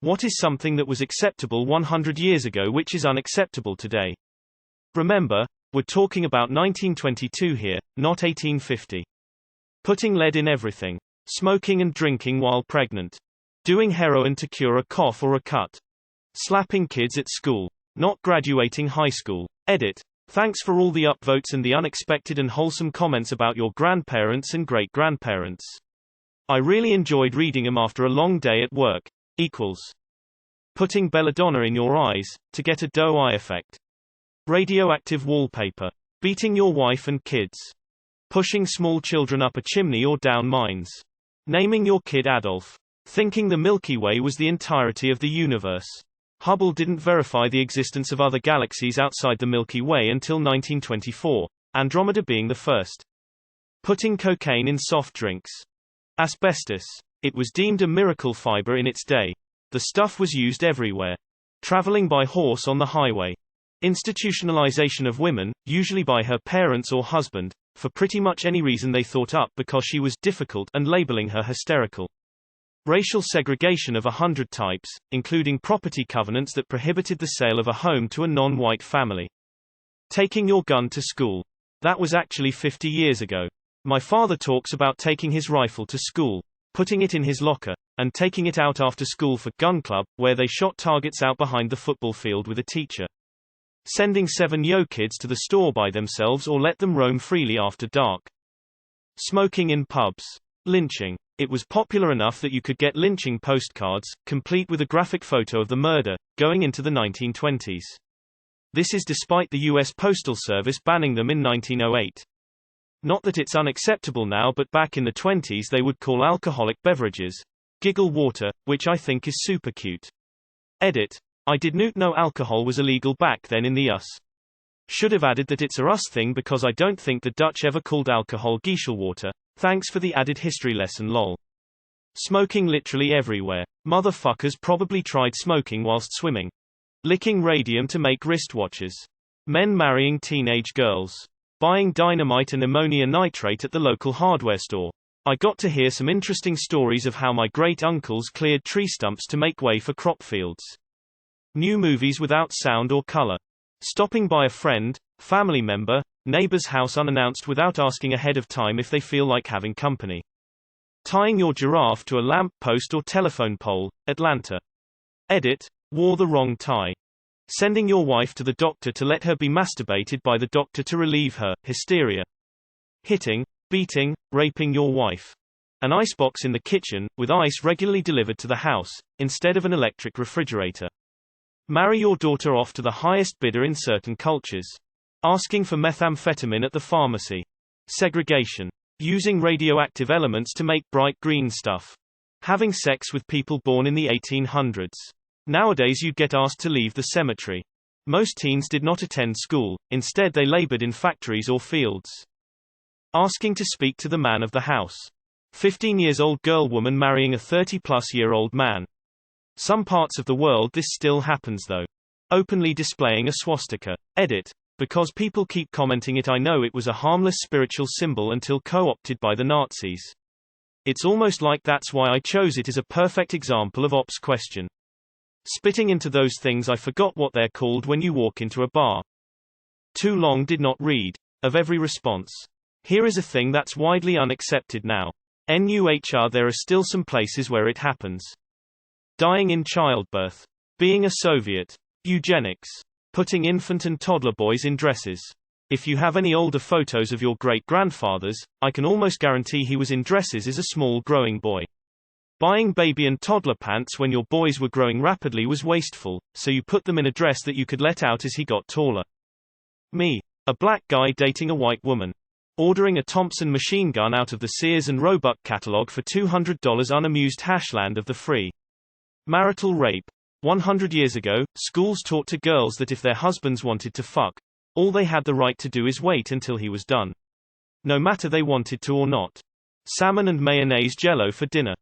What is something that was acceptable 100 years ago which is unacceptable today? Remember, we're talking about 1922 here, not 1850. Putting lead in everything. Smoking and drinking while pregnant. Doing heroin to cure a cough or a cut. Slapping kids at school. Not graduating high school. Edit. Thanks for all the upvotes and the unexpected and wholesome comments about your grandparents and great-grandparents. I really enjoyed reading them after a long day at work. Equals. Putting belladonna in your eyes, to get a doe eye effect. Radioactive wallpaper. Beating your wife and kids. Pushing small children up a chimney or down mines. Naming your kid Adolf. Thinking the Milky Way was the entirety of the universe. Hubble didn't verify the existence of other galaxies outside the Milky Way until 1924, Andromeda being the first. Putting cocaine in soft drinks. Asbestos. It was deemed a miracle fiber in its day. The stuff was used everywhere. Traveling by horse on the highway. Institutionalization of women, usually by her parents or husband, for pretty much any reason they thought up because she was difficult and labeling her hysterical. Racial segregation of 100 types, including property covenants that prohibited the sale of a home to a non-white family. Taking your gun to school. That was actually 50 years ago. My father talks about taking his rifle to school, putting it in his locker, and taking it out after school for gun club, where they shot targets out behind the football field with a teacher. Sending 7 yo kids to the store by themselves or let them roam freely after dark. Smoking in pubs. Lynching. It was popular enough that you could get lynching postcards, complete with a graphic photo of the murder, going into the 1920s. This is despite the U.S. Postal Service banning them in 1908. Not that it's unacceptable now, but back in the 20s they would call alcoholic beverages giggle water, which I think is super cute. Edit. I did not know alcohol was illegal back then in the US. Should have added that it's a us thing because I don't think the Dutch ever called alcohol Giesselwater. Thanks for the added history lesson lol. Smoking literally everywhere. Motherfuckers probably tried smoking whilst swimming. Licking radium to make wristwatches. Men marrying teenage girls. Buying dynamite and ammonia nitrate at the local hardware store. I got to hear some interesting stories of how my great-uncles cleared tree stumps to make way for crop fields. New movies without sound or color. Stopping by a friend, family member, neighbor's house unannounced without asking ahead of time if they feel like having company. Tying your giraffe to a lamp post or telephone pole, Atlanta. Edit. Wore the wrong tie. Sending your wife to the doctor to let her be masturbated by the doctor to relieve her hysteria. Hitting, beating, raping your wife. An icebox in the kitchen, with ice regularly delivered to the house, instead of an electric refrigerator. Marry your daughter off to the highest bidder in certain cultures. Asking for methamphetamine at the pharmacy. Segregation. Using radioactive elements to make bright green stuff. Having sex with people born in the 1800s. Nowadays you'd get asked to leave the cemetery. Most teens did not attend school, instead they labored in factories or fields. Asking to speak to the man of the house. 15-year-old girl woman marrying a 30-plus-year-old man. Some parts of the world this still happens though. Openly displaying a swastika. Edit. Because people keep commenting it, I know it was a harmless spiritual symbol until co-opted by the Nazis. It's almost like that's why I chose it as a perfect example of ops question. Spitting into those things I forgot what they're called when you walk into a bar. Too long did not read. Of every response. Here is a thing that's widely unaccepted now. NUHR there are still some places where it happens. Dying in childbirth. Being a Soviet. Eugenics. Putting infant and toddler boys in dresses. If you have any older photos of your great-grandfathers, I can almost guarantee he was in dresses as a small growing boy. Buying baby and toddler pants when your boys were growing rapidly was wasteful, so you put them in a dress that you could let out as he got taller. Me. A black guy dating a white woman. Ordering a Thompson machine gun out of the Sears and Roebuck catalog for $200 unamused hashland of the free. Marital rape. 100 years ago, schools taught to girls that if their husbands wanted to fuck, all they had the right to do is wait until he was done. No matter they wanted to or not. Salmon and mayonnaise jello for dinner.